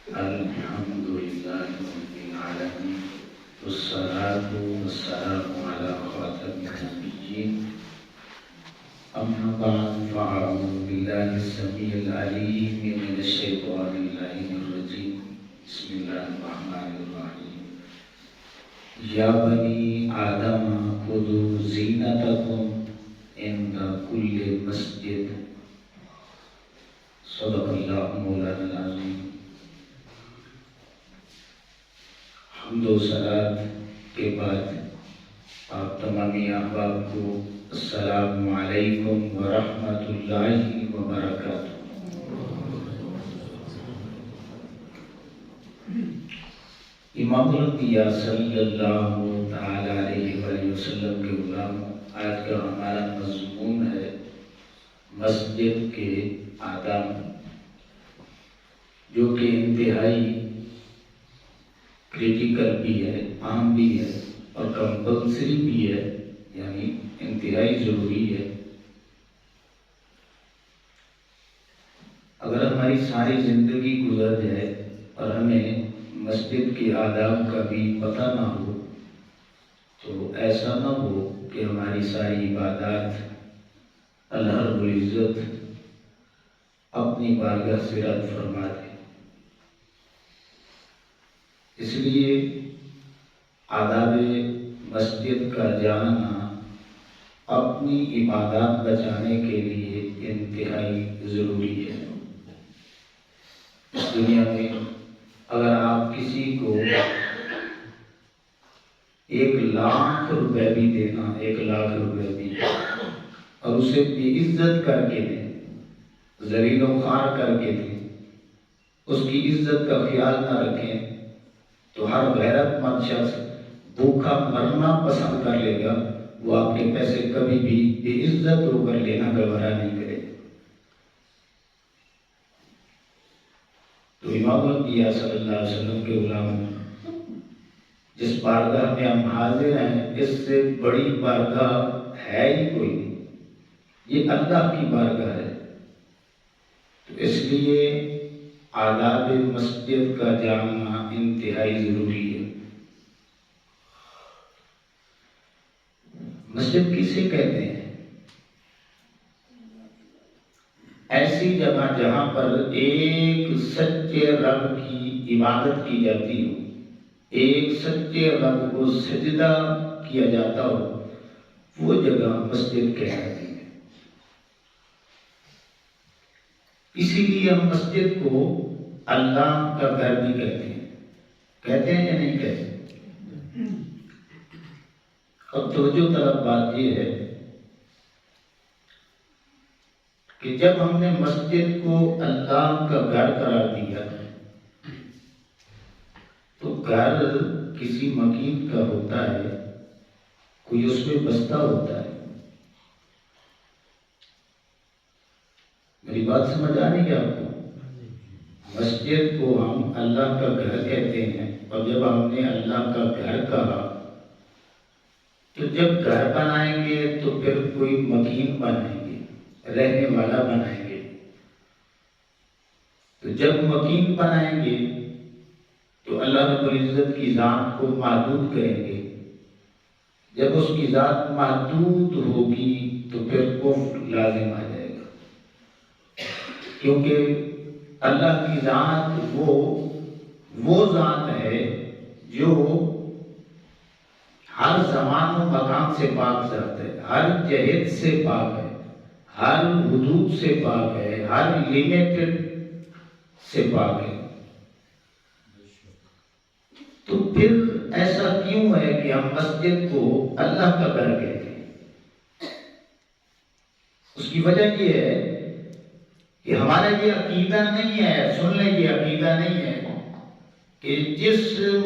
الحمد لله رب العالمين والصلاة والسلام على خاتم النبيين أما بعد فأعوذ بالله السميع العليم من الشيطان اللعين الرجيم بسم الله الرحمن الرحيم يا بني آدم خذوا زينتكم عند كل مسجد صدق اللہ مولانا العظیم۔ حمد و صلات کے بعد آپ تمامی احباب کو السلام علیکم ورحمۃ اللہ وبرکاتہ۔ امام الانبیاء صلی اللہ تعالی علیہ وآلہ وسلم کے غلام، آج کا ہمارا مضمون ہے مسجد کے آداب، جو کہ انتہائی کریٹیکل بھی ہے، عام بھی ہے اور کمپلسری بھی ہے، یعنی انتہائی ضروری ہے۔ اگر ہماری ساری زندگی گزر جائے اور ہمیں مسجد کے آداب کا بھی پتہ نہ ہو تو ایسا نہ ہو کہ ہماری ساری عبادات اللہ رب العزت اپنی بارگاہ سے رد فرما دے۔ اس لیے آداب مسجد کا جاننا اپنی عبادات بچانے کے لیے انتہائی ضروری ہے۔ اس دنیا میں اگر آپ کسی کو 1,00,000 روپے بھی دینا، 1,00,000 روپے بھی، اور اسے بے عزت کر کے دیں، ذلیل و خوار کر کے دیں، اس کی عزت کا خیال نہ رکھیں، تو ہر غیرت مند شخص بھوکا مرنا پسند کر لے گا، وہ آپ کے پیسے کبھی بھی بے عزت ہو کر لینا گوارا نہیں کرے۔ تو امام الانبیاء صلی اللہ علیہ وسلم کے غلام، جس بارگاہ میں ہم حاضر ہیں، اس سے بڑی بارگاہ ہے ہی کوئی نہیں، یہ اللہ کی بارگاہ ہے۔ تو اس لیے آداب مسجد کا جاننا انتہائی ضروری ہے۔ مسجد کسے کہتے ہیں؟ ایسی جگہ جہاں پر ایک سچے رب کی عبادت کی جاتی ہو، ایک سچے رب کو سجدہ کیا جاتا ہو، وہ جگہ مسجد کہلاتی ہے۔ اسی لیے ہم مسجد کو اللہ کا گھر بھی کہتے ہیں یا نہیں کہتے؟ اب توجہ طلب بات یہ ہے کہ جب ہم نے مسجد کو اللہ کا گھر قرار دیا تو گھر کسی مکین کا ہوتا ہے، کوئی اس میں بستا ہوتا ہے۔ میری بات سمجھ آ رہی ہے آپ کو؟ مسجد کو ہم اللہ کا گھر کہتے ہیں، اور جب ہم نے اللہ کا گھر کہا تو جب گھر بنائیں گے تو پھر کوئی مکین بنائیں گے، رہنے والا بنائیں گے۔ تو جب مکین بنائیں گے تو اللہ رب العزت کی ذات کو محدود کریں گے۔ جب اس کی ذات محدود ہوگی تو پھر کفر لازم آ جائے گا، کیونکہ اللہ کی ذات وہ ذات ہے جو ہر زمان و مکان سے پاک ذات ہے، ہر جہت سے پاک ہے، ہر حدود سے پاک ہے، ہر لیمیٹڈ سے پاک ہے۔ تو پھر ایسا کیوں ہے کہ ہم مسجد کو اللہ کا گھر کہتے ہیں؟ اس کی وجہ یہ ہے کہ ہمارا یہ عقیدہ نہیں ہے، سن لیں، یہ عقیدہ نہیں ہے کہ جس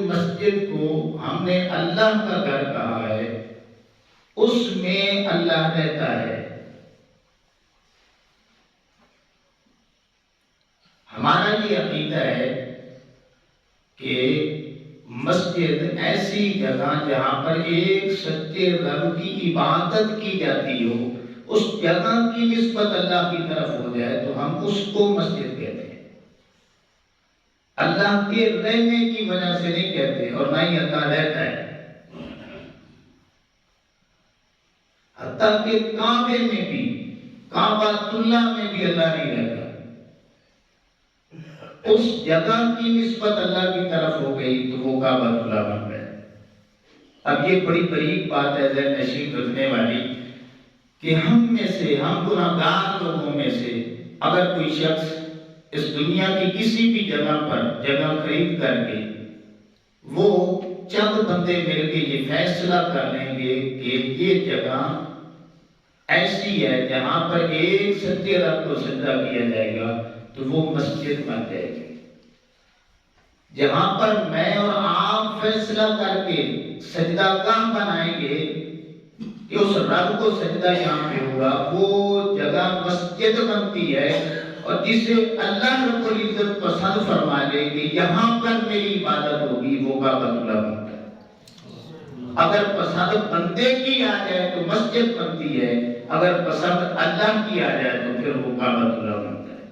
مسجد کو ہم نے اللہ کا گھر کہا ہے اس میں اللہ رہتا ہے۔ ہمارا یہ عقیدہ ہے کہ مسجد ایسی جگہ جہاں پر ایک سچے رب کی عبادت کی جاتی ہو، اس جگہ کی نسبت اللہ کی طرف ہو جائے تو ہم اس کو مسجد کہتے ہیں۔ اللہ کے رہنے کی وجہ سے نہیں کہتے، اور نہ ہی اللہ رہتا ہے۔ حتیٰ کہ کعبے میں بھی، کعبۃ اللہ میں بھی اللہ نہیں رہتا۔ اس جگہ کی نسبت اللہ کی طرف ہو گئی تو وہ کعبۃ اللہ بن گئے۔ اب یہ بڑی بریک بات ہے ذہن نشین رکھنے والی کہ ہم میں سے، ہم گناہگار لوگوں میں سے اگر کوئی شخص اس دنیا کی کسی بھی جگہ پر جگہ خرید کر کے وہ چند بندے مل کے یہ فیصلہ کر لیں گے کہ یہ جگہ ایسی ہے جہاں پر ایک سچے رب کو سجدہ کیا جائے گا تو وہ مسجد بن جائے گی۔ جہاں پر میں اور آپ فیصلہ کر کے سجدہ گاہ بنائیں گے کہ اس رب کو سجدہ یہاں پہ ہوگا، وہ جگہ مسجد بنتی ہے، اور جسے اللہ رب العزت پسند فرما لے کہ یہاں پر میری عبادت ہوگی وہ کعبۃ اللہ بنتا ہے۔ اگر پسند بندے کی آ جائے تو مسجد بنتی ہے، اگر پسند اللہ کی آ جائے تو پھر وہ کعبۃ اللہ بنتا ہے۔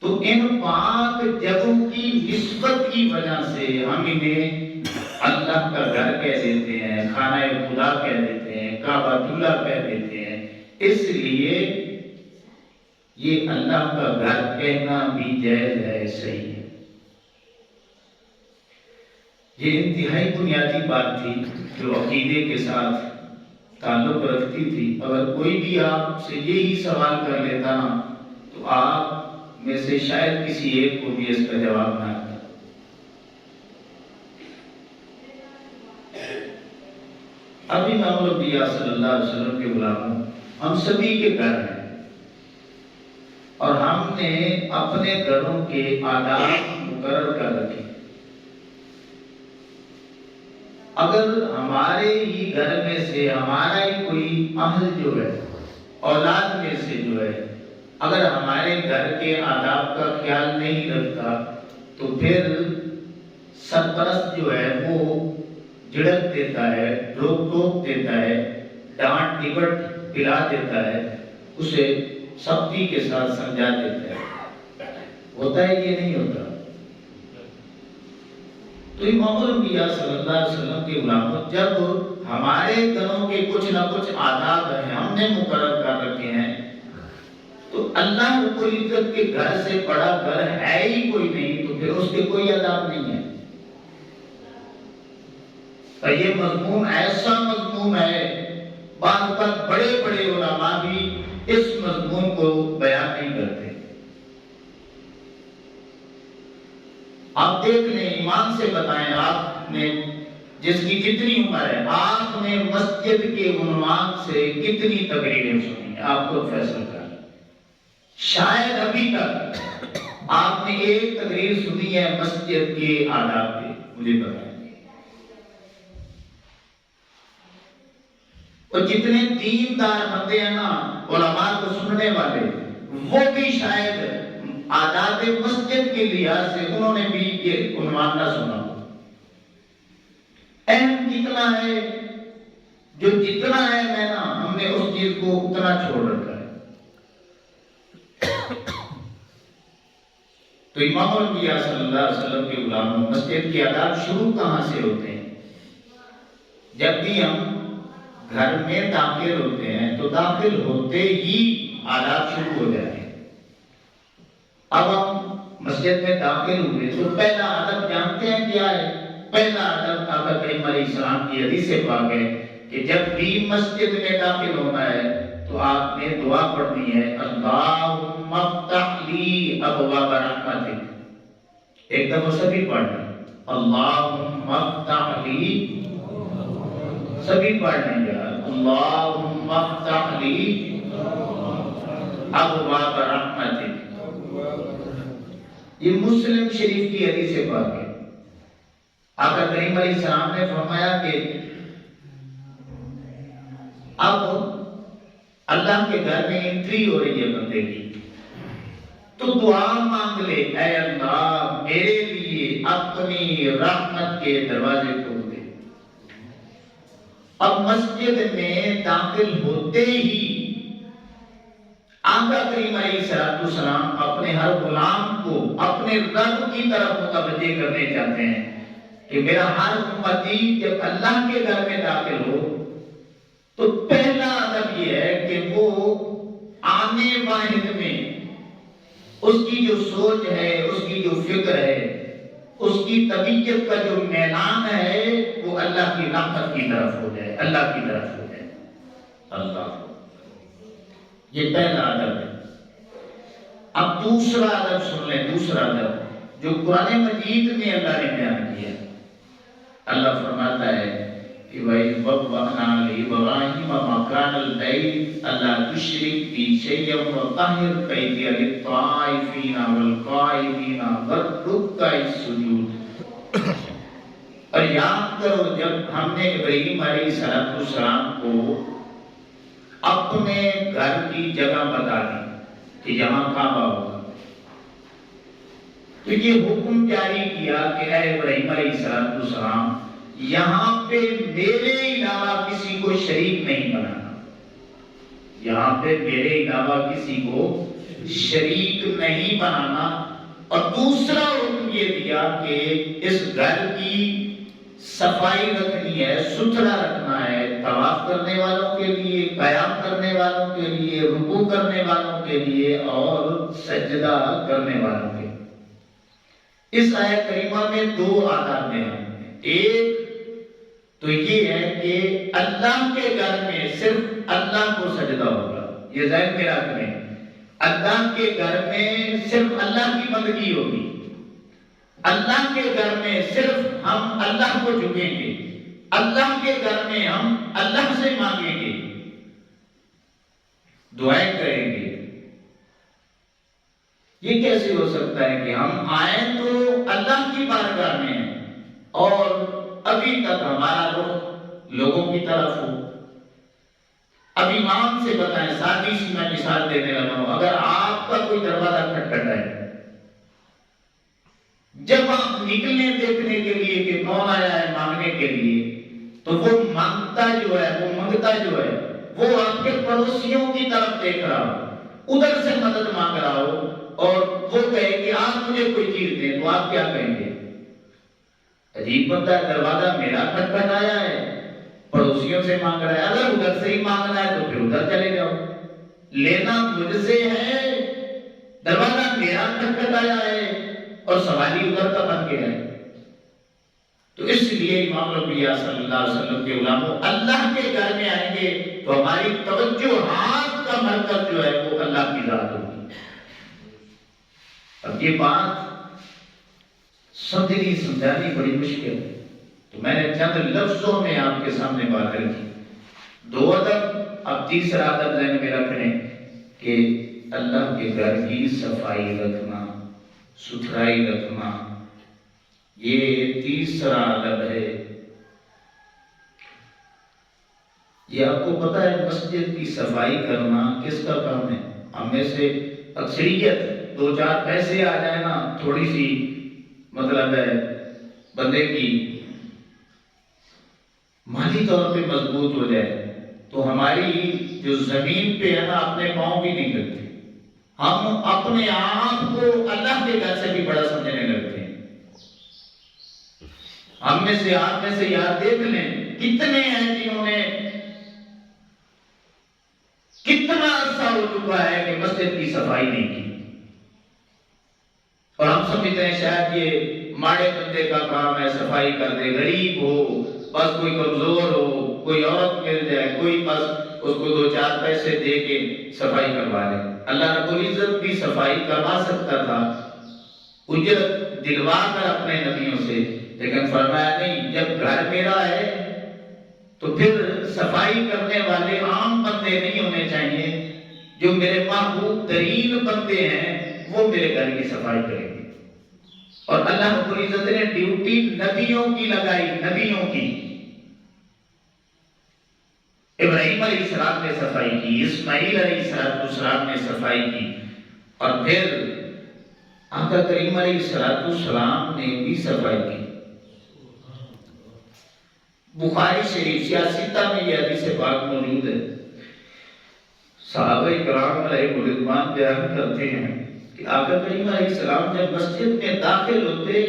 تو ان پاک جگہوں کی نسبت کی وجہ سے ہم انہیں اللہ کا گھر کہہ دیتے ہیں، خانہ خدا کہہ دیتے ہیں، کعبۃ اللہ کہہ دیتے ہیں۔ اس لیے یہ اللہ کا گھر کہنا بھی جائز ہے، صحیح ہے۔ یہ انتہائی بنیادی بات تھی جو عقیدے کے ساتھ تعلق رکھتی تھی۔ اگر کوئی بھی آپ سے یہی سوال کر لیتا نا تو آپ میں سے شاید کسی ایک کو بھی اس کا جواب نہ آتا۔ ابھی امام الانبیاء صلی اللہ علیہ وسلم کے غلاموں، ہم سبھی کے گھر ہیں، اور ہم نے اپنے گھروں کے آداب مقرر کر رکھے۔ اگر ہمارے ہی گھر میں سے ہمارا ہی کوئی اہل جو ہے، اولاد میں سے جو ہے، اگر ہمارے گھر کے آداب کا خیال نہیں رکھتا تو پھر سرپرست جو ہے وہ جھڑک دیتا ہے، روک ٹوک دیتا ہے، ڈانٹ ڈپٹ پلا دیتا ہے، اسے سختی کے ساتھ سمجھا دیتا ہے۔ ہوتا ہے یہ نہیں ہوتا؟ تو امام الانبیاء صلی اللہ علیہ وسلم کے غلاموں، جب ہمارے گھروں کے کچھ نہ کچھ آداب ہیں، ہم نے مقرر کر رکھے ہیں، تو اللہ رب العزت کے گھر سے بڑا گھر ہے ہی کوئی نہیں، تو پھر اس کے کوئی آداب نہیں ہے۔ اور یہ مضمون ایسا مضمون ہے، بعض اوقات بڑے بڑے علماء بھی اس مضمون کو بیان نہیں کرتے۔ آپ دیکھ لیں، ایمان سے بتائیں، آپ نے جس کی جتنی عمر ہے، آپ نے مسجد کے عنوان سے کتنی تقریریں سنی ہیں؟ آپ کو فیصلہ کریں۔ شاید ابھی تک آپ نے ایک تقریر سنی ہے مسجد کے آداب پہ، مجھے بتائیں۔ اور جتنے دیندار بندے ہیں نا علماء کو سننے والے، وہ بھی شاید آداب مسجد کے لحاظ سے انہوں نے بھی یہ عنوان نہ سنا۔ اہم کتنا ہے، جو جتنا ہے میں نا، ہم نے اس چیز کو اتنا چھوڑ رکھا ہے۔ تو امام الانبیاء صلی اللہ علیہ وسلم کے غلاموں، مسجد کے آداب شروع کہاں سے ہوتے ہیں؟ جب بھی ہم گھر میں داخل ہوتے ہیں تو داخل ہوتے ہی آداب شروع ہو جاتے ہیں۔ اب ہم مسجد میں داخل ہوئے تو پہلا ادب جانتے ہیں کیا ہے؟ پہلا ادب آقا کریم علیہ السلام کی حدیث پاک ہے کہ جب بھی مسجد میں داخل ہونا ہے تو آپ نے دعا پڑھنی ہے، اللہم افتح لی ابواب رحمتک۔ ایک دفعہ سبھی پڑھنا، اللہم افتح لی، سبھی پڑھنے جا، اللہم افتح لی ابواب رحمتک۔ یہ مسلم شریف کی حدیث پاک ہے۔ آقا کریم علیہ السلام نے فرمایا کہ اب اللہ کے گھر میں انٹری ہو رہی ہے بندے کی، تو دعا مانگ لے، اے اللہ میرے لیے اپنی رحمت کے دروازے کھول دے۔ اب مسجد میں داخل ہوتے ہی آقا کریم علیہ السلام اپنے ہر غلام کو اپنے رب کی طرف متوجہ کرنے چاہتے ہیں کہ میرا ہر امتی جب اللہ کے گھر میں داخل ہو تو پہلا ادب یہ ہے کہ وہ آنے واحد میں اس کی جو سوچ ہے، اس کی جو فکر ہے، اس کی طبیعت کا جو میلان ہے وہ اللہ کی رحمت کی طرف ہو جائے، اللہ کی طرف ہو جائے۔ اللہ، یہ پہلا ادب ہے۔ اب دوسرا ادب سن لیں، دوسرا ادب جو قرآن مجید میں اللہ نے بیان کیا۔ اللہ فرماتا ہے کہ وَإِذْ بَوَّأْنَا لِإِبْرَاهِيمَ مَكَانَ الْبَيْتِ أَلَّا تُشْرِكْ بِي شَيْئًا وَطَهِّرْ بَيْتِيَ لِلطَّائِفِينَ وَالْقَائِمِينَ وَالرُّكَّعِ السُّجُودِ۔ اور یاد کرو جب ہم نے ابراہیم علیہ السلام کو اپنے گھر کی جگہ بتا دی کہ یہاں کعبہ ہوگا، تو یہ حکم جاری کیا کہ اے ابراہیم علیہ السلام یہاں پہ میرے علاوہ کسی کو شریک نہیں بنانا، یہاں پہ میرے علاوہ کسی کو شریک نہیں بنانا۔ اور دوسرا حکم یہ دیا کہ اس گھر کی صفائی رکھنی ہے، ستھرا رکھنا ہے، طواف کرنے والوں کے لیے، قیام کرنے والوں کے لیے، رکوع کرنے والوں کے لیے اور سجدہ کرنے والوں کے لیے۔ اس آیت کریمہ میں دو آداب ہیں۔ ایک تو یہ ہے کہ اللہ کے گھر میں صرف اللہ کو سجدہ ہوگا، یہ ذہن میں رکھ لیں، اللہ کے گھر میں صرف اللہ کی بندگی ہوگی، اللہ کے گھر میں صرف ہم اللہ کو جھکیں گے، اللہ کے گھر میں ہم اللہ سے مانگیں گے، دعائیں کریں گے۔ یہ کیسے ہو سکتا ہے کہ ہم آئیں تو اللہ کی بارگاہ میں ہیں اور ابھی تک ہمارا رخ لوگوں کی طرف ہو؟ اب امام سے بتائیں، سادی سی میں مثال دینے لگا ہوں، اگر آپ کا کوئی دروازہ کھٹکھٹائے، جب آپ نکلنے دیکھنے کے لیے کہ کون آیا ہے مانگنے کے لیے، تو وہ مانگتا جو ہے، وہ منگتا جو ہے، وہ آپ کے پڑوسیوں کی طرف دیکھ رہا ہو، ادھر سے مدد مانگ رہا ہو، اور وہ کہے کہ آپ مجھے کوئی چیز دیں، تو آپ کیا کہیں گے؟ عجیب بندہ ہے، دروازہ میرا کھٹکھٹایا ہے، پڑوسیوں سے مانگ رہا ہے، اگر ادھر سے ہی مانگنا ہے تو پھر ادھر چلے جاؤ، لینا مجھ سے ہے، دروازہ میرا کھٹکھٹایا ہے اور سوالی ادھر کا بن گیا ہے۔ تو اس لیے امام الانبیاء صلی اللہ علیہ وسلم کے علماء اللہ کے گھر میں آئیں گے تو ہماری توجہ ہاتھ کا مرکز جو ہے وہ اللہ کی ذات ہوگی۔ اب یہ بات سمجھنی سمجھانی بڑی مشکل ہے، تو میں نے چند لفظوں میں آپ کے سامنے بات رکھی۔ دو ادب، اب تیسرا ادب ذہن میں رکھنے کہ اللہ کے گھر کی صفائی رکھنا، ستھرائی رکھنا، یہ تیسرا ادب ہے۔ یہ آپ کو پتا ہے مسجد کی صفائی کرنا کس کا کام ہے؟ ہم میں سے اکثریت دو چار پیسے آ جائیں نا، تھوڑی سی مطلب ہے بندے کی مالی طور پہ مضبوط ہو جائے تو ہماری جو زمین پہ ہے نا اپنے پاؤں بھی نہیں کرتے، ہم اپنے آپ کو اللہ کے گھر سے بھی بڑا سمجھنے لگتے ہیں۔ ہم میں سے آپ میں سے یاد دیکھ لیں کتنے ہیں جنہوں نے کتنا عرصہ ہو چکا ہے کہ مسجد کی صفائی نہیں کی، اور ہم سمجھتے ہیں شاید یہ ماڑے بندے کا کام ہے، صفائی کر دے، غریب ہو، بس کوئی کمزور ہو، کوئی عورت مل جائے، کوئی بس اس کو دو چار پیسے دے کے صفائی کروا لے۔ اللہ رب العزت بھی صفائی کروا سکتا تھا اجرت دلوا کر اپنے نبیوں سے، لیکن فرمایا نہیں، جب گھر میرا ہے تو پھر صفائی کرنے والے عام بندے نہیں ہونے چاہیے، جو میرے محبوب ترین بندے ہیں وہ میرے گھر کی صفائی کریں گے۔ اور اللہ رب العزت نے ڈیوٹی نبیوں کی لگائی، نبیوں کی۔ ابراہیم علیہ السلام نے صفائی کی، اسماعیل علیہ السلام نے صفائی کی، اور پھر آقا کریم علیہ السلام نے بھی صفائی کی۔ بخاری شریف سیاستہ میں یہ حدیث پاک موجود ہے، صحابہ کرام علیہ رضوان بیان کرتے ہیں کہ آقا کریم علیہ السلام جب مسجد میں داخل ہوتے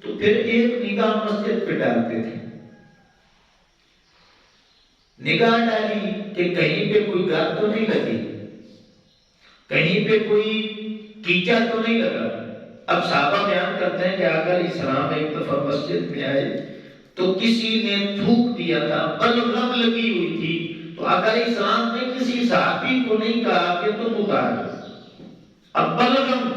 تو پھر ایک نگاہ مسجد پہ ڈالتے تھے، نگاہ ڈالی کہ کہیں پہ کوئی گار تو نہیں لگی، کہیں پہ کوئی کیچڑ تو نہیں لگا۔ اب صحابہ بیان کرتے ہیں کہ آقا علیہ السلام ایک دفعہ مسجد میں آئے تو کسی نے تھوک دیا تھا، بلغم لگی ہوئی تھی، تو آقا علیہ السلام نے کسی صحابی کو نہیں کہا کہ تم اتار دو۔ اب بلغم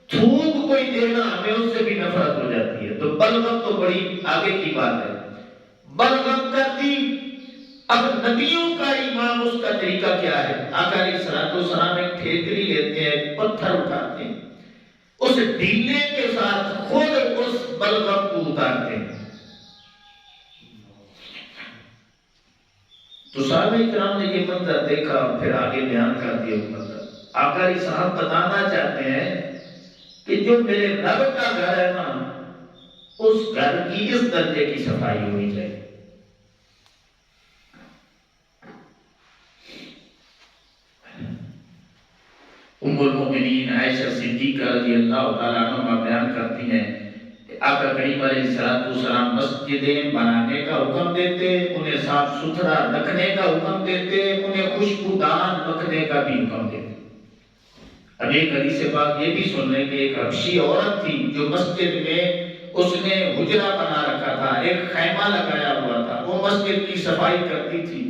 تھوک کوئی دینا ہمیں اس سے بھی نفرت ہو جاتی ہے، تو بلغم تو بڑی آگے کی بات ہے، بلغم کر دی۔ اب نبیوں کا امام اس کا طریقہ کیا ہے؟ آقا علیہ السلام ایک ٹھیکری لیتے ہیں، پتھر اٹھاتے ہیں، اس ڈیلے کے ساتھ خود اس بلغم کو اتارتے ہیں۔ تو صحابہ کرام نے یہ منظر دیکھا، پھر آگے بیان کر دیا منظر۔ آقا علیہ السلام بتانا چاہتے ہیں کہ جو میرے رب کا گھر ہے نا، اس گھر کی اس درجے کی صفائی ہونی چاہیے۔ ام المؤمنین عائشہ صدیقہ رضی اللہ تعالیٰ عنہ بیان کرتی ہیں کہ آقا کریم علیہ السلام مسجدیں بنانے کا حکم دیتے، انہیں صاف ستھرا رکھنے کا حکم دیتے، انہیں خوشبودار رکھنے کا بھی حکم دیتے۔ اب ایک حدیث پاک یہ بھی سن لیں کہ ایک حبشی عورت تھی جو مسجد میں اس نے حجرہ بنا رکھا تھا، ایک خیمہ لگایا ہوا تھا، وہ مسجد کی صفائی کرتی تھی۔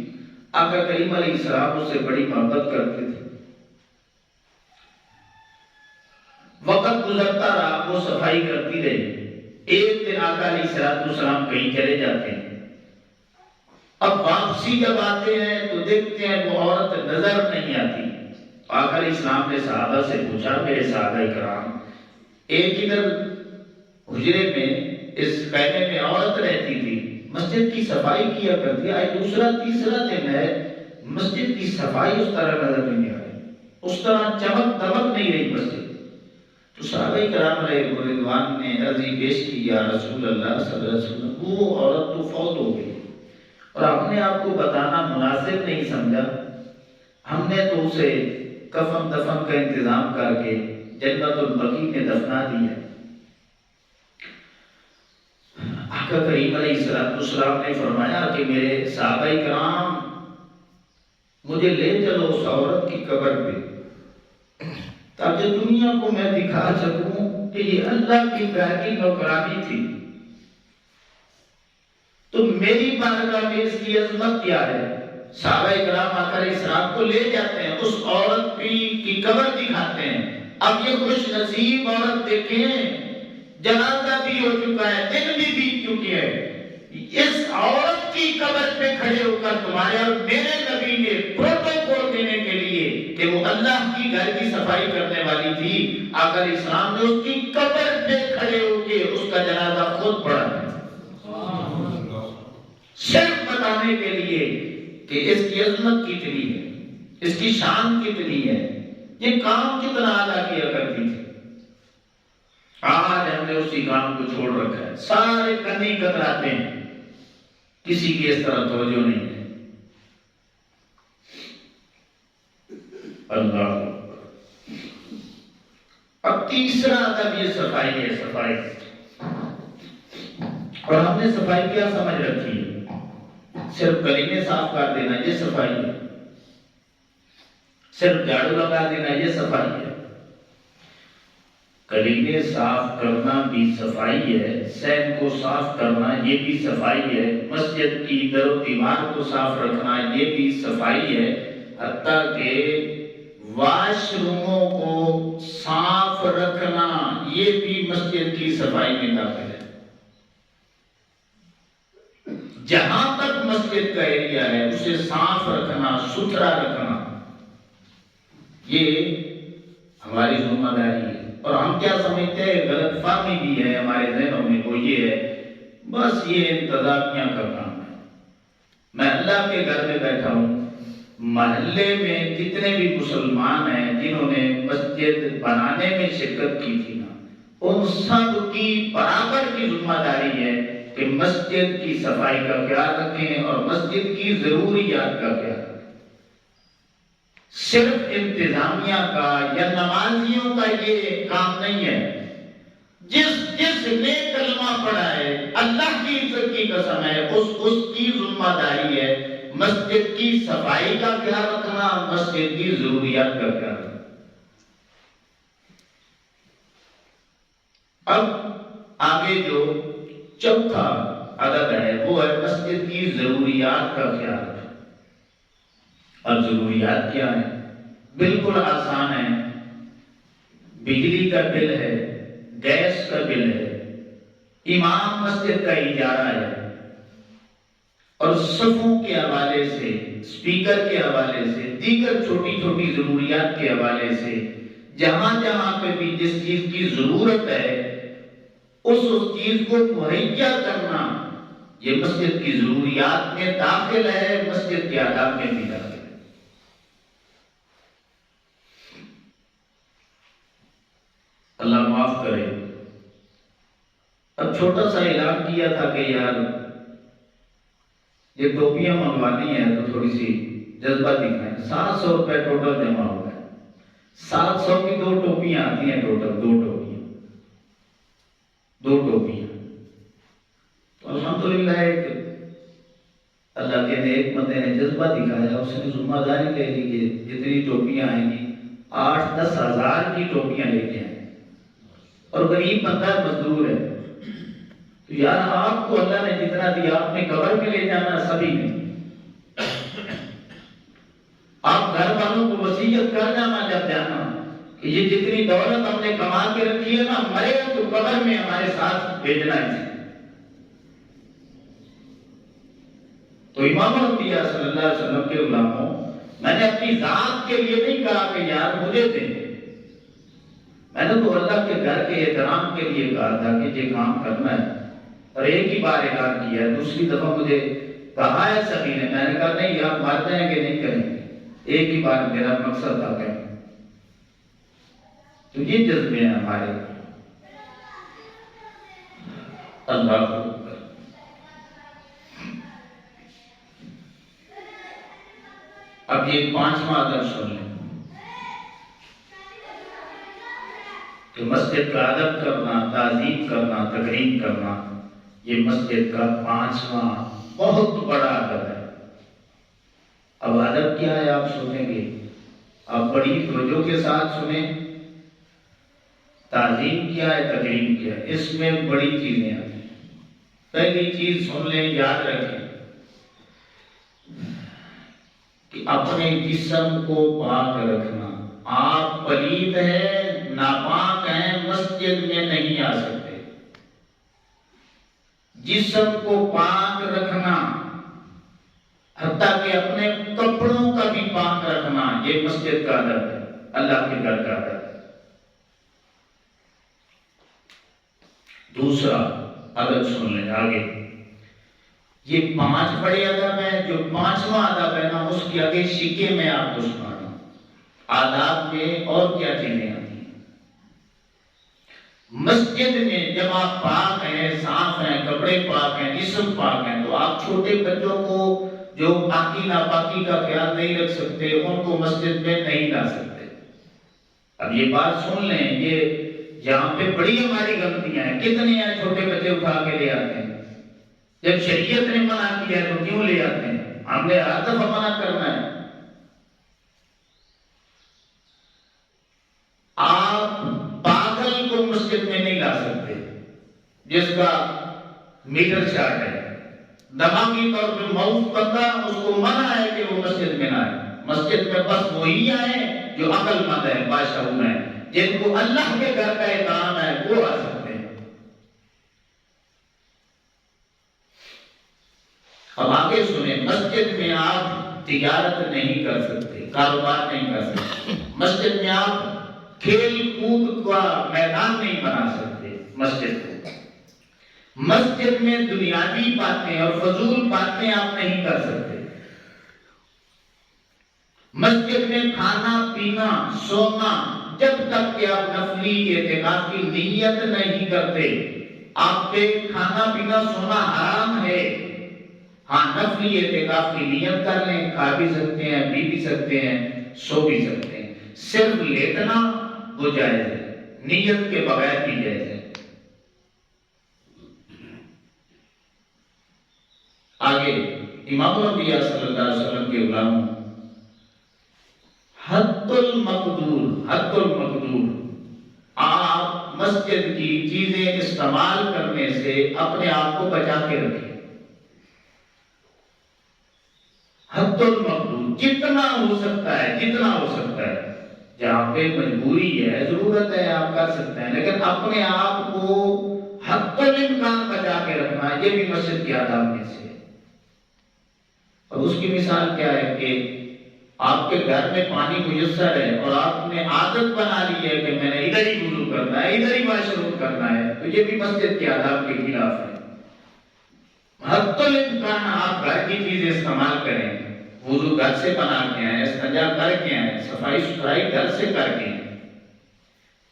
آقا کریم علیہ السلام اس سے بڑی محبت کرتے تھے۔ وقت گزرتا رہا، وہ صفائی کرتی رہی۔ ایک دن آقا علیہ السلام کہیں چلے جاتے ہیں، اب واپسی جب آتے ہیں تو دیکھتے ہیں وہ عورت نظر نہیں آتی۔ آقا علیہ السلام نے صحابہ سے پوچھا، میرے صحابہ کرام، ایک ادھر حجرے میں اس خیمے میں عورت رہتی تھی، مسجد کی صفائی کیا کرتی، آج دوسرا تیسرا دن ہے، مسجد کی صفائی اس طرح نظر نہیں آ رہی، اس طرح چمک دمک نہیں رہی مسجد۔ تو صحابہ کرام علیہ رضوان نے عرضی پیش کی، یا رسول اللہ صلی اللہ علیہ وسلم، وہ عورت تو فوت ہو گئی اور ہم نے آپ کو بتانا مناسب نہیں سمجھا، ہم نے تو اسے کفن دفن کا انتظام کر کے جنت البقیع میں دفنا دیا۔ آقا کریم علیہ السلام نے فرمایا کہ میرے صحابہ کرام، مجھے لے چلو اس عورت کی قبر پہ، تاکہ دنیا کو میں دکھا سکوں کہ یہ اللہ کی گھر کی نوکرانی تھی۔ تو میری بارگاہ میں اس کی عظمت کیا ہے؟ صحابہ کرام آقا علیہ السلام کو لے جاتے ہیں، اس عورت کی قبر دکھاتے ہیں۔ اب یہ خوش نصیب عورت دیکھیں، جنازہ بھی ہو چکا ہے، دن بھی بیت چکی ہے، اس عورت کی قبر پہ کھڑے ہو کر تمہارے اور میرے نبی نے پروٹوکول دینے کے لیے کہ وہ اللہ کی گھر کی صفائی کرنے والی تھی، آقا علیہ السلام نے اس کی قبر پہ کھڑے ہو کے اس کا جنازہ خود پڑھا ہے، صرف بتانے کے لیے کہ اس کی عظمت کتنی ہے، اس کی شان کتنی ہے، یہ کام کتنا ادا کیا کرتی تھی۔ آج ہم نے اسی کام کو چھوڑ رکھا ہے، سارے کنی کتراتے ہیں، کسی کی اس طرح توجہ نہیں ہے۔ اللہ۔ اب تیسرا ادب یہ صفائی ہے، صفائی، اور ہم نے صفائی کیا سمجھ رکھی ہے؟ صرف کلیمے صاف کر دینا یہ صفائی ہے، صرف جھاڑو لگا دینا یہ صفائی ہے۔ کلیمے صاف کرنا بھی صفائی ہے، صحن کو صاف کرنا یہ بھی صفائی ہے، مسجد کی در و دیوار کو صاف رکھنا یہ بھی صفائی ہے، حتیٰ کہ واش روموں کو صاف رکھنا یہ بھی مسجد کی صفائی میں داخل ہے۔ جہاں تک مسجد کا ایریا ہے اسے صاف رکھنا، ستھرا رکھنا یہ ہماری ذمہ داری ہے۔ اور ہم کیا سمجھتے ہیں، غلط فہمی بھی ہے ہمارے ذہنوں میں، وہ یہ ہے بس یہ انتظامیہ کا کام ہے۔ میں اللہ کے گھر میں بیٹھا ہوں، محلے میں جتنے بھی مسلمان ہیں جنہوں نے مسجد بنانے میں شرکت کی تھی نا، ان سب کی برابر کی ذمہ داری ہے کہ مسجد کی صفائی کا خیال رکھیں اور مسجد کی ضروریات کا خیال رکھیں۔ صرف انتظامیہ کا یا نمازیوں کا یہ کام نہیں ہے. جس نے کلمہ پڑھا ہے اللہ کی عزت کی قسم ہے اس کی ذمہ داری ہے مسجد کی صفائی کا خیال رکھنا، مسجد کی ضروریات کا خیال رکھنا. اب آگے جو چوتھا عدد ہے وہ ہے مسجد کی ضروریات کا خیال رکھنا. اب ضروریات کیا ہے؟ بالکل آسان ہے. بجلی کا بل ہے، گیس کا بل ہے، امام مسجد کا اجارہ ہے، اور صفوں کے حوالے سے، اسپیکر کے حوالے سے، دیگر چھوٹی چھوٹی ضروریات کے حوالے سے جہاں جہاں پہ بھی جس چیز کی ضرورت ہے اس چیز کو مہیا کرنا یہ مسجد کی ضروریات میں داخل ہے، مسجد کے آداب میں بھی داخل ہے. اللہ معاف کرے. اب چھوٹا سا اعلان کیا تھا کہ یار یہ ٹوپیاں منگوانی ہے تو تھوڑی سی جذبہ دکھائیں. 700 روپے ٹوٹل جمع ہوا ہے. 700 کی 2 ٹوپیاں آتی ہیں، ٹوٹل 2 ٹوپیاں. تو الحمدللہ ایک اللہ کے نیک بندے نے جذبہ دکھایا، اس نے ذمہ داری لے لی کہ جتنی ٹوپیاں آئیں گی 8-10 ہزار کی ٹوپیاں لے کے آئیں. اور غریب بندہ مزدور ہے تو یار آپ کو اللہ نے جتنا دیا آپ نے قبر میں لے جانا سبھی نے. آپ گھر والوں کو وصیت کر جانا جب جانا کہ یہ جتنی دولت ہم نے کما کے رکھی ہے نا، مرے تو قبر میں ہمارے ساتھ بھیجنا ہے. تو امام الانبیاء صلی اللہ علیہ وسلم کے غلاموں، میں نے اپنی ذات کے لیے نہیں کہا کہ یار مجھے دیں، میں نے تو اللہ کے گھر کے احترام کے لیے کہا تھا کہ یہ کام کرنا ہے. اور ایک ہی بار اعلان کیا ہے، دوسری دفعہ مجھے کہا ہے سبھی نے، میں نے کہا نہیں آپ مر جائیں گے نہیں کریں گے، ایک ہی بار میرا مقصد تھا کہ تو یہ جذبے ہیں ہمارے. اللہ اکبر. اب یہ 5واں ادب سن لیں کہ مسجد کا ادب کرنا، تعظیم کرنا، تکریم کرنا یہ مسجد کا 5واں بہت بڑا ادب ہے. اب ادب کیا ہے آپ سنیں گے، آپ بڑی توجہ کے ساتھ سنیں. تعظیم کیا ہے، تکریم کیا ہے، اس میں بڑی چیزیں آتی ہیں. پہلی چیز سن لیں، یاد رکھیں کہ اپنے جسم کو پاک رکھنا. آپ پلید ہیں، ناپاک ہیں، مسجد میں نہیں آ سکتے. جسم کو پاک رکھنا، حتیٰ کہ اپنے کپڑوں کا بھی پاک رکھنا یہ مسجد کا ادب ہے، اللہ کے گھر کا ادب ہے. دوسرا ادب سن لیں آگے. یہ 5 بڑے ادب ہیں. جو 5واں ادب ہے نا اس کے آگے شکے میں آپ کو سنانا آداب میں اور کیا چیزیں آتی ہیں. مسجد میں جب آپ پاک ہیں، صاف ہیں، کپڑے پاک ہیں، جسم پاک ہیں، تو آپ چھوٹے بچوں کو جو پاکی ناپاکی کا خیال نہیں رکھ سکتے ان کو مسجد میں نہیں لا سکتے. اب یہ بات سن لیں، یہ یہاں پہ بڑی ہماری غلطیاں ہیں. کتنے ہیں چھوٹے بچے اٹھا کے لے آتے ہیں، جب شریعت نے منع کیا ہے تو کیوں لے آتے ہیں؟ ہم نے ہر دفعہ منع کرنا ہے. آپ پاگل کو مسجد میں نہیں لا سکتے جس کا میٹر چارٹ ہے. دماغی طور پہ معاف بندہ اس کو منع ہے کہ وہ مسجد میں نہ آئے. مسجد میں بس وہی آئے جو عقل مند ہے، باشعور ہے، جن کو اللہ کے گھر کا احترام ہے وہ آ سکتے ہیں. اب آگے سنیں، مسجد میں آپ تجارت نہیں کر سکتے، کاروبار نہیں کر سکتے. مسجد میں آپ کھیل کود کا میدان نہیں بنا سکتے. مسجد میں دنیاوی باتیں اور فضول باتیں آپ نہیں کر سکتے. مسجد میں کھانا پینا سونا جب تک کہ آپ نفلی اعتکاف کی نیت نہیں کرتے آپ پہ کھانا پینا سونا حرام ہے. ہاں نفلی اعتکاف کی نیت کر لیں، کھا بھی سکتے ہیں، پی بھی سکتے ہیں، سو بھی سکتے ہیں. صرف لیٹنا وہ جائز ہے، نیت کے بغیر بھی جائز ہے. آگے امام الانبیاء صلی اللہ علیہ وسلم کے غلاموں، حد المقدور آپ مسجد کی چیزیں استعمال کرنے سے اپنے آپ کو بچا کے رکھیں. حد المقدور جتنا ہو سکتا ہے. جہاں پہ مجبوری ہے، ضرورت ہے، آپ کر سکتے ہیں، لیکن اپنے آپ کو حد الامکان بچا کے رکھنا یہ بھی مسجد کی آداب میں سے ہے. اور اس کی مثال کیا ہے کہ آپ کے گھر میں پانی میسر ہے اور آپ نے عادت بنا لی ہے کہ میں نے ادھر ہی وضو کرنا ہے، ادھر ہی واش روم کرنا ہے، تو یہ بھی مسجد کے آداب کے خلاف ہے. حد الامکان آپ گھر کی چیزیں استعمال کریں. وضو گھر سے بنا کے آئیں، استنجا کر کے آئیں، صفائی ستھرائی گھر سے کر کے آئیں.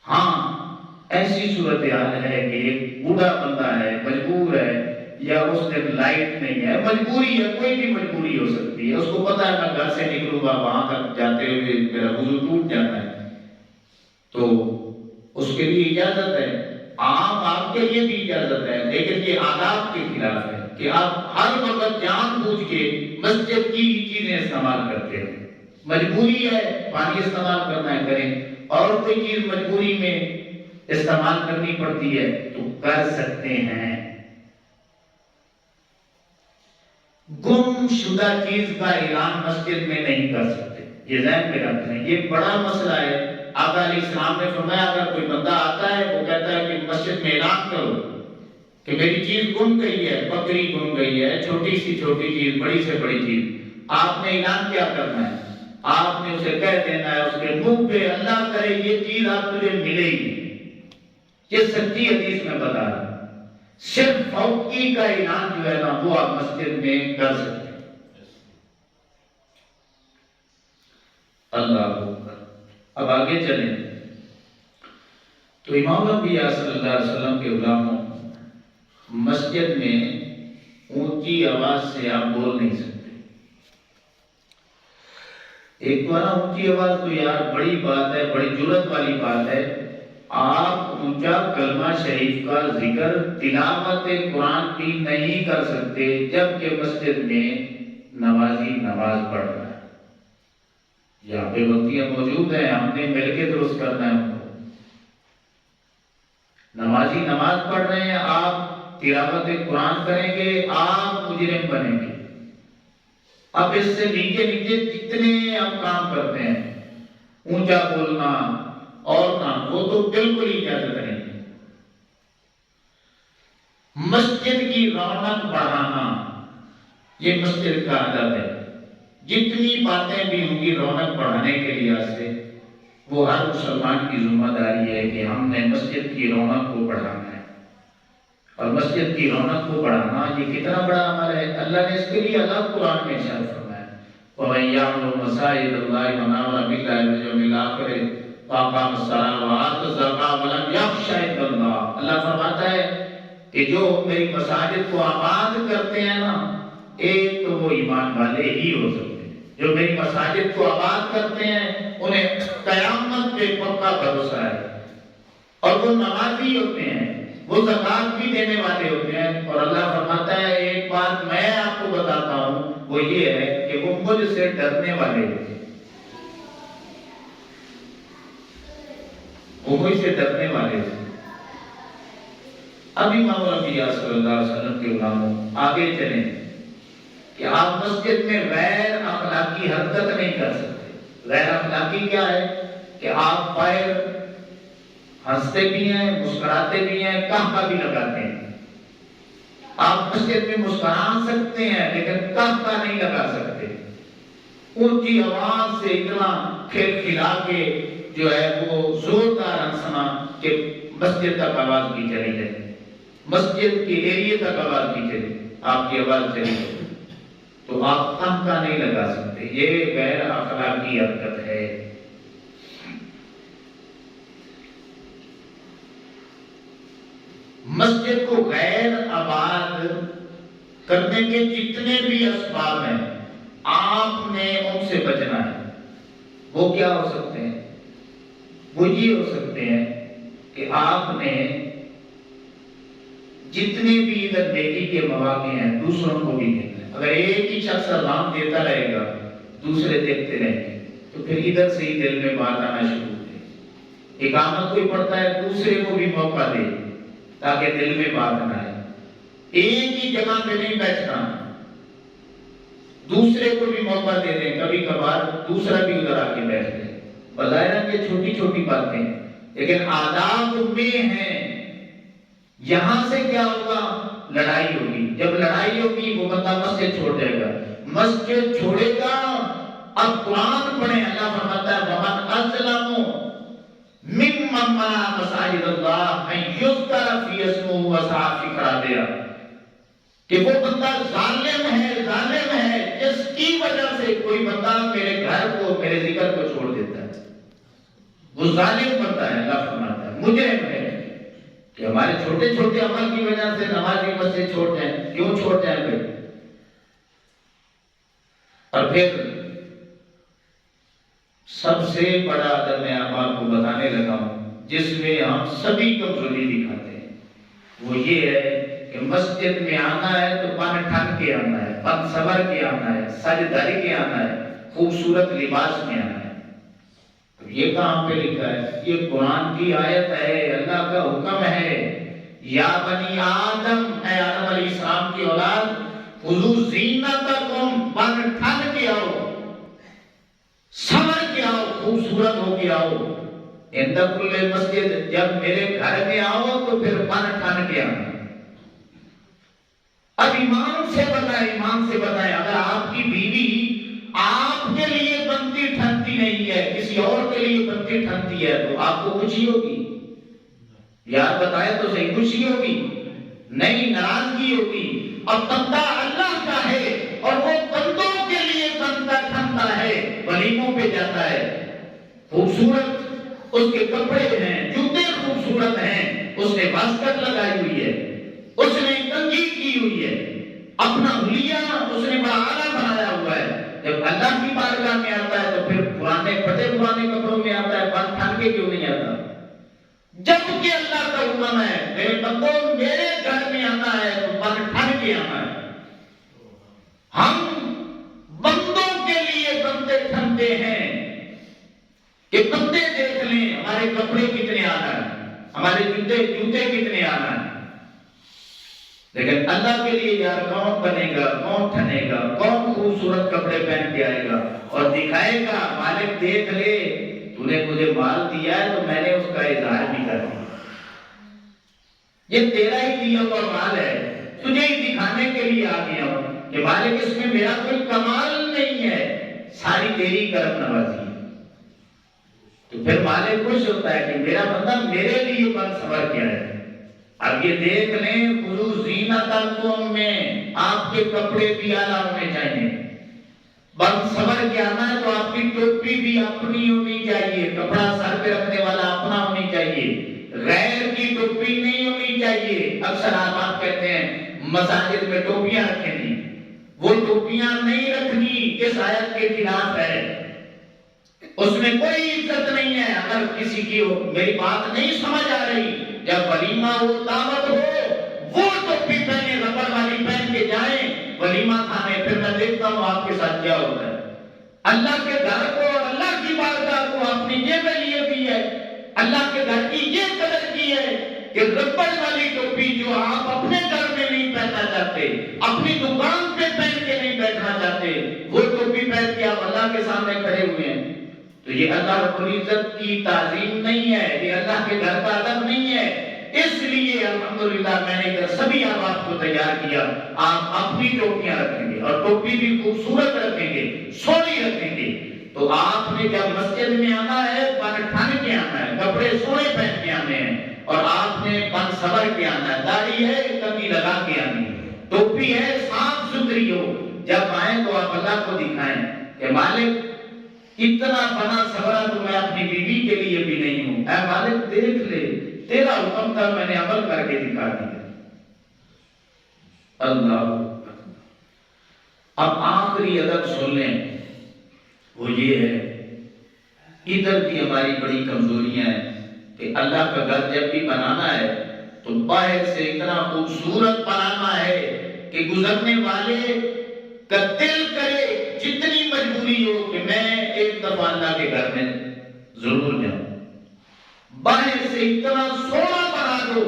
ہاں ایسی صورتحال ہے کہ ایک بوڑھا بندہ ہے، مجبور ہے، یا اس دن لائٹ نہیں ہے، مجبوری ہے، کوئی بھی مجبوری ہو سکتی ہے، اس کو پتا ہے میں گھر سے نکلوں گا وہاں تک جاتے ہوئے میرا وضو ٹوٹ جاتا ہے، تو اس کے لیے اجازت ہے. آپ کے لیے بھی اجازت ہے، لیکن یہ آداب کے خلاف ہے کہ آپ ہر وقت جان بوجھ کے مسجد کی چیزیں استعمال کرتے ہیں. مجبوری ہے پانی استعمال کرنا ہے کریں، اور کوئی چیز مجبوری میں استعمال کرنی پڑتی ہے تو کر سکتے ہیں. گم شدہ چیز کا اعلان مسجد میں نہیں کر سکتے، یہ ذہن میں رکھ لیں، یہ بڑا مسئلہ ہے. آقا علیہ السلام نے فرمایا اگر کوئی بندہ آتا ہے وہ کہتا ہے کہ مسجد میں اعلان کرو کہ میری چیز گم گئی ہے، بکری گم گئی ہے، چھوٹی سی چھوٹی چیز، بڑی سے بڑی چیز، آپ نے اعلان کیا کرنا ہے؟ آپ نے اسے کہہ دینا ہے اس کے منہ پہ، اللہ کرے یہ چیز آپ تجھے ملے گی. یہ سچی حدیث میں بتا رہا ہوں. صرف فوقی کا اعلان جو ہے نا وہ آپ مسجد میں کر سکتے ہیں. اللہ اکبر. اب آگے چلیں تو امام الانبیاء صلی اللہ علیہ وسلم کے غلاموں، مسجد میں اونچی آواز سے آپ بول نہیں سکتے. ایک تو نا اونچی آواز تو یار بڑی بات ہے، بڑی جرأت والی بات ہے. آپ اونچا کلمہ شریف کا ذکر، تلاوت قرآن کی نہیں کر سکتے جبکہ مسجد میں نمازی نماز پڑھ رہا ہے. یہاں پہ بستیاں موجود ہیں، ہم نے مل کے درست کرنا ہے ان کو. نمازی نماز پڑھ رہے ہیں، آپ تلاوت قرآن کریں گے، آپ مجرم بنیں گے. اب اس سے نیچے نیچے جتنے آپ کام کرتے ہیں، اونچا بولنا اور کام، وہ تو بالکل ہی اجازت نہیں. مسجد کی رونق بڑھانا یہ مسجد کا ادب ہے. جتنی باتیں بھی ہوں گی رونق بڑھانے کے لحاظ سے، وہ ہر مسلمان کی ذمہ داری ہے کہ ہم نے مسجد کی رونق کو بڑھانا ہے. اور مسجد کی رونق کو بڑھانا یہ کتنا بڑا عمل ہے. اللہ نے اس کے لیے الگ قرآن میں ارشاد فرمایا، وَمَن يَعْمُرُ مَسَاجِدَ اللَّهِ مَنْ آمَنَ بِاللَّهِ وَالْيَوْمِ الْآخِرِ وَأَقَامَ الصَّلَاةَ وَآتَى الزَّكَاةَ وَلَمْ يَخْشَ إِلَّا اللَّهَ. اللہ فرماتا ہے کہ جو میری مساجد کو آباد کرتے ہیں نا، ایک تو وہ ایمان والے ہی ہو سکتے ہیں. جو میری مساجد کو آباد کرتے ہیں انہیں قیامت پہ پکا بھروسہ ہے، اور وہ نمازی ہوتے ہیں، وہ زکات بھی دینے والے ہوتے ہیں. اور اللہ فرماتا ہے ایک بات میں آپ کو بتاتا ہوں، وہ یہ ہے کہ وہ مجھ سے ڈرنے والے ہوتے ہیں. وہ مجھ سے ڈرنے والے ہوتے ہیں. اب امام الانبیاء صلی اللہ علیہ وسلم کے غلاموں، آگے چلیں کہ آپ مسجد میں غیر اخلاقی حرکت نہیں کر سکتے. غیر اخلاقی کیا ہے کہ آپ پیر ہنستے بھی ہیں، مسکراتے بھی ہیں، کہکہ بھی لگاتے ہیں. آپ مسجد میں مسکرا سکتے ہیں لیکن کہکہ نہیں لگا سکتے. اونچی آواز سے اتنا کھلکھلا کے جو ہے وہ زوردار ہنسنا کہ مسجد تک آواز بھی چلی جائے، مسجد کے ایریے تک آواز بھی چلی، آپ کی آواز چلی جائے تو آپ کہکہ نہیں لگا سکتے. یہ غیر اخلاقی حرکت ہے. مسجد کو غیر آباد کرنے کے جتنے بھی اسباب ہیں آپ نے ان سے بچنا ہے. وہ کیا ہو سکتے ہیں؟ وہ یہ ہو سکتے ہیں کہ آپ نے جتنے بھی ادھر نیکی کے مواقع ہیں دوسروں کو بھی دینا ہے۔ اگر ایک ہی شخص سلام دیتا رہے گا دوسرے دیکھتے رہیں گے تو پھر ادھر سے ہی دل میں بات آنا شروع ہوتی ہے۔ اقامت کوئی پڑھتا ہے دوسرے کو بھی موقع دے تاکہ دل میں بات نہ آئے، ایک ہی جگہ پہ نہیں بیٹھنا، دوسرے کو بھی موقع دے دیں، کبھی کبھار دوسرا بھی ادھر آ کے بیٹھ جائے۔ بظاہر کہ چھوٹی چھوٹی باتیں لیکن آداب میں ہیں۔ یہاں سے کیا ہوگا؟ لڑائی ہوگی، جب لڑائی ہوگی وہ بندہ مسجد چھوڑ جائے گا، مسجد چھوڑے گا۔ اب قرآن پڑھیں، اللہ فرماتا ہے وَمَنْ أَظْلَمُ مِمَّن مَنَعَ مَسَاجِدَ اللَّهِ أَن يُذْكَرَ فِيهَا اسْمُهُ وَسَعَىٰ فِي خَرَابِهَا، کہ وہ بندہ ظالم ہے جس کی وجہ سے کوئی بندہ میرے گھر کو، میرے ذکر کو چھوڑ دیتا ہے، وہ ظالم بندہ ہے۔ اللہ فرماتا ہے مجرم ہے کہ ہمارے چھوٹے چھوٹے عمل کی وجہ سے نمازی مسجد چھوڑ جائیں، کیوں چھوڑ جائیں بھائی؟ اور پھر سب سے بڑا اگر میں آپ کو بتانے لگا ہوں جس میں ہم سبھی کمزوری دکھاتے ہیں وہ یہ ہے کہ مسجد میں آنا ہے تو پن ٹھن کے آنا ہے، پن سور کے آنا ہے، سجداری کے آنا ہے، خوبصورت لباس میں آنا ہے۔ تو یہ کہاں پہ لکھا ہے؟ یہ قرآن کی آیت ہے، اللہ کا حکم ہے، یا بنی آدم، اے آدم علیہ السلام کی اولاد، خذوا زینتکم، پن ٹھن کے آؤ، سمر کے آؤ، خوبصورت ہو کے آؤ۔ عند کل مسجد، جب میرے گھر میں آؤ تو پھر پن ٹھن کے آنا۔ اب ایمان سے بتائیں اگر آپ کی بیوی آپ کے لیے بنتی ٹھنتی نہیں ہے، کسی اور کے لیے بنتی ٹھنتی ہے تو آپ کو خوشی ہوگی؟ یاد بتائے تو صحیح، خوشی ہوگی؟ نہیں، ناراضگی ہوگی۔ اب بندہ اللہ کا ہے اور وہ بندوں کے لیے بنتا ٹھنتا ہے، ولیموں پہ جاتا ہے، خوبصورت اس کے کپڑے ہیں، جوتے خوبصورت ہیں، اس نے واسکٹ لگائی ہوئی ہے، اس نے کنگھی کی ہوئی ہے، اپنا حلیہ اس نے بڑا اعلیٰ بنایا ہوا ہے۔ جب اللہ کی بارگاہ میں آتا ہے تو پھر پرانے کپڑوں میں آتا ہے، بن ٹھن کے کیوں نہیں آتا؟ جبکہ اللہ کا حکم ہے میرے بندوں میرے گھر میں آنا ہے تو بن ٹھن کے آنا ہے۔ ہم بندوں کے لیے بنتے ٹھنتے ہیں کہ بندے دیکھ لیں ہمارے کپڑے کتنے آنا ہے، ہمارے جوتے کتنے آنا ہے، لیکن اللہ کے لیے یار کون بنے گا، کون ٹھنے گا، کون خوبصورت کپڑے پہن کے آئے گا اور دکھائے گا مالک دیکھ لے تو نے مجھے مال دیا ہے تو میں نے اس کا اظہار بھی کر دیا، یہ تیرا ہی دیا ہوا مال ہے، تجھے ہی دکھانے کے لیے آ گیا ہوں کہ مالک اس میں میرا کوئی کمال نہیں ہے، ساری تیری کرم نوازی ہے۔ تو پھر مالک خوش ہوتا ہے کہ میرا بندہ میرے لیے بن سور کیا ہے۔ اب یہ دیکھ لیں خذوا زینتکم میں آپ کے کپڑے بھی اعلیٰ ہونے چاہیے، بن سور کے آنا ہے تو آپ کی ٹوپی بھی اپنی ہونی چاہیے، کپڑا سر پہ رکھنے والا اپنا ہونی چاہیے، غیر کی ٹوپی نہیں ہونی چاہیے۔ اکثر آپ کہتے ہیں مساجد میں ٹوپیاں رکھیں گی، وہ ٹوپیاں نہیں رکھنی، اس آیت کے خلاف ہے، اس میں کوئی عزت نہیں ہے۔ اگر کسی کی میری بات نہیں سمجھ آ رہی، جب ولیمہ ہو دعوت ہو وہ ٹوپی پہنے ربڑ والی پہن کے جائیں ولیمہ کھانے، پھر میں دیکھتا ہوں آپ کے ساتھ کیا ہوتا ہے۔ اللہ کے گھر کو اور اللہ کی بارگاہ کو اپنی جیب میں لیے بھی ہے، اللہ کے گھر کی یہ قدر کی ہے کہ ربڑ والی ٹوپی جو آپ اپنے گھر میں نہیں پہننا چاہتے، اپنی دکان پہ پہن کے نہیں بیٹھنا چاہتے، وہ ٹوپی پہن کے آپ اللہ کے سامنے کھڑے ہوئے ہیں، تو یہ اللہ رب العزت کی تعظیم نہیں ہے، یہ اللہ کے گھر کا ادب نہیں ہے۔ اس لیے الحمدللہ میں نے ادھر سبھی آباد کو تیار کیا، آپ اپنی ٹوپیاں رکھیں گے اور ٹوپی بھی خوبصورت رکھیں گے، سونی رکھیں گے، تو آپ نے جب مسجد میں آنا ہے بن ٹھن کے آنا ہے، کپڑے سونے پہن کے آنے ہیں، اور آپ نے بن سور کے آنا ہے، داڑھی ہے کنگھی لگا کے آنی ہے، ٹوپی ہے صاف ستھری ہو، جب آئیں تو آپ اللہ کو دکھائیں کہ مالک اتنا بنا سورا تو میں اپنی بیوی کے لیے بھی نہیں ہوں، اے مالک دیکھ لے تیرا حکم تھا میں نے عمل کر کے دکھا دیا۔ اللہ اب آخری ادب سن لیں، وہ یہ ہے ادھر بھی ہماری بڑی کمزوریاں ہیں کہ اللہ کا گھر جب بھی بنانا ہے تو باہر سے اتنا خوبصورت بنانا ہے کہ گزرنے والے کا دل کرے جتنی مجبوری ہو کہ میں ایک دفعہ اللہ کے گھر میں ضرور جاؤں. باہر سے اتنا سونا بنا دو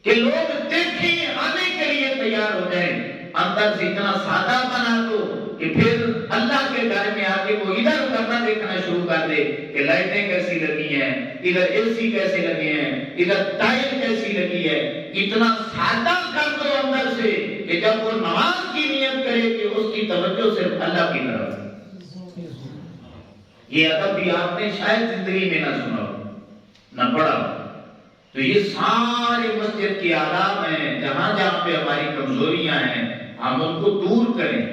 کہ لوگ دیکھیں آنے کے لیے تیار ہو جائیں. اندر سے اتنا سادہ بنا دو کہ پھر اللہ کے گھر میں آ کے وہ ادھر ادھر نہ دیکھنا شروع کر دے کہ لائٹیں کیسی لگی ہیں, ادھر اے سی کیسے لگے ہیں, ادھر ٹائل کیسی لگی ہے. اتنا سادہ کر دو اندر سے کہ جب وہ نماز کی نیت کرے کہ اس کی توجہ صرف اللہ کی طرف. یہ ادب بھی آپ نے شاید زندگی میں نہ سنا ہو نہ پڑھا ہو. تو یہ سارے مسجد کے آداب ہیں. جہاں جہاں پہ ہماری کمزوریاں ہیں ہم ان کو دور کریں.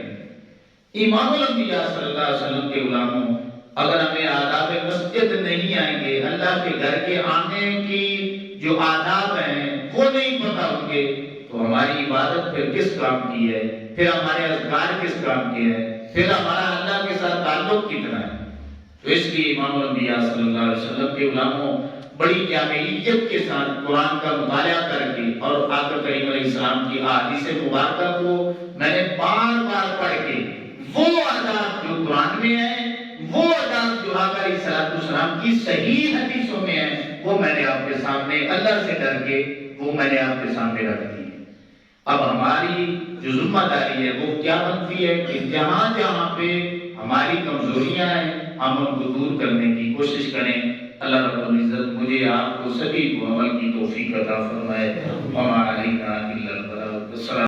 امام الانبیاء صلی اللہ علیہ وسلم کے غلاموں, اگر ہمیں آداب مسجد نہیں آئیں گے, اللہ کے گھر کے آنے کی جو آداب ہیں وہ نہیں پتہ ہوں گے, تو ہماری عبادت پھر کس کام کی ہے, پھر ہمارے اذکار کس کام کے ہیں, پھر ہمارا اللہ کے ساتھ تعلق کتنا ہے. تو اس لیے امام الانبیاء صلی اللہ علیہ وسلم کے غلاموں بڑی جامعیت کے ساتھ قرآن کا مطالعہ کر کے اور آقا کریم علیہ السلام کی احادیث مبارکہ کو میں نے بار بار پڑھ کے وہ آداب جو قرآن میں ہیں, وہ آداب جو آقا علیہ السلام کی صحیح حدیثوں میں ہیں, وہ میں نے آپ کے سامنے اللہ سے ڈر کے وہ میں نے آپ کے سامنے رکھ دی. اب ہماری جو ذمہ داری ہے وہ کیا بنتی ہے کہ جہاں جہاں پہ ہماری کمزوریاں ہیں ہم ان کو دور کرنے کی کوشش کریں. اللہ رب العزت مجھے آپ کو سبھی کو عمل کی توفیق عطا فرمائے. وما علینا الا البلاغ.